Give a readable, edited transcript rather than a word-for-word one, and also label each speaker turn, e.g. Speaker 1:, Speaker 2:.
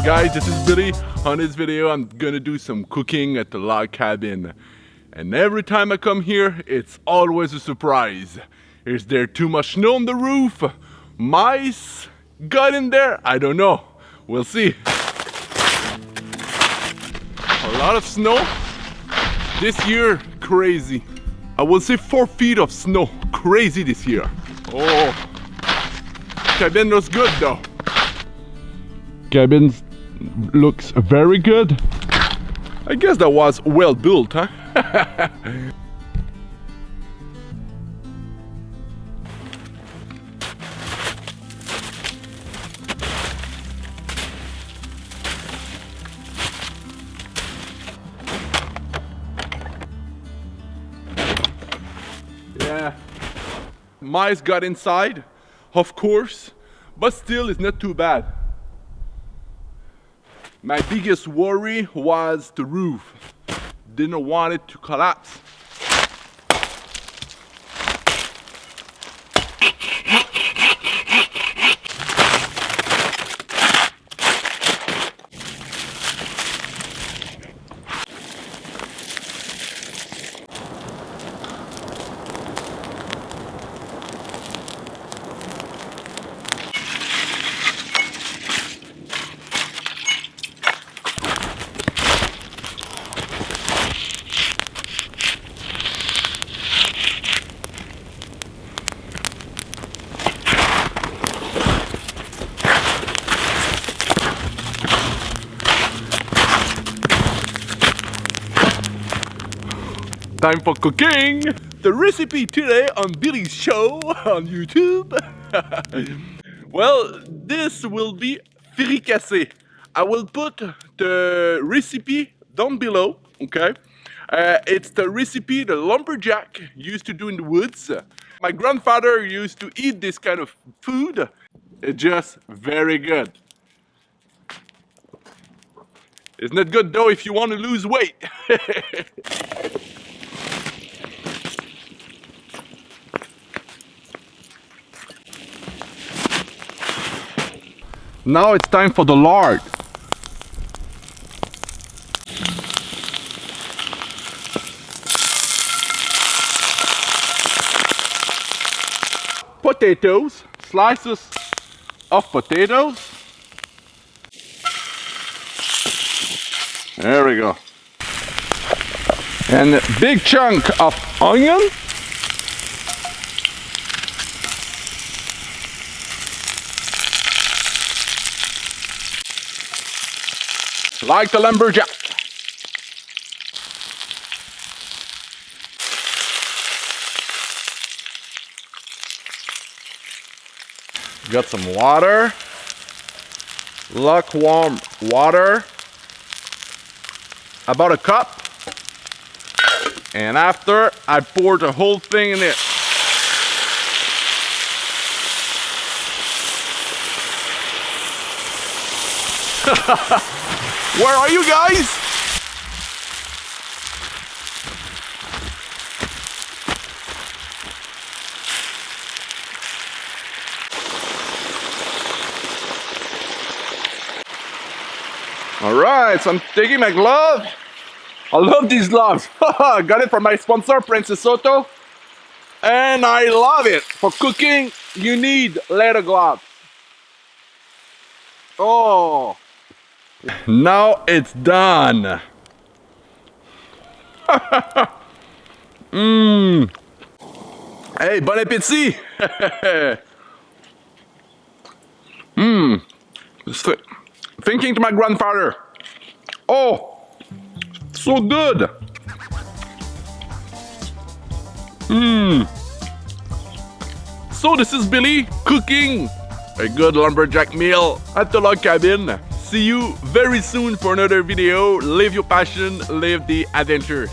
Speaker 1: Guys, this is Billy. On this video, I'm gonna do some cooking at the log cabin. And every time I come here, it's always a surprise. Is there too much snow on the roof? Mice got in there? I don't know. We'll see. A lot of snow. This year, crazy. I will say 4 feet of snow. Crazy this year. Oh. Cabin looks good though. Cabin looks very good. I guess that was well built, huh? Yeah. Mice got inside, of course, but still it's not too bad. My biggest worry was the roof. Didn't want it to collapse. Time for cooking! The recipe today on Billy's show on YouTube. Well, this will be fricassée. I will put the recipe down below, okay? It's the recipe the lumberjack used to do in the woods. My grandfather used to eat this kind of food. It's just very good. It's not good though if you want to lose weight. Now it's time for the lard. Potatoes, slices of potatoes. There we go. And a big chunk of onion. Like the lumberjack. Got some water. Lukewarm water. About a cup. And after, I pour the whole thing in it. Where are you guys? All right, so I'm taking my glove. I love these gloves. Got it from my sponsor, Princess Soto. And I love it. For cooking, you need leather gloves. Oh. Now it's done. Hey, bon appétit. Thinking to my grandfather. Oh, so good. So this is Billy cooking a good lumberjack meal at the log cabin. See you very soon for another video. Live your passion, live the adventure.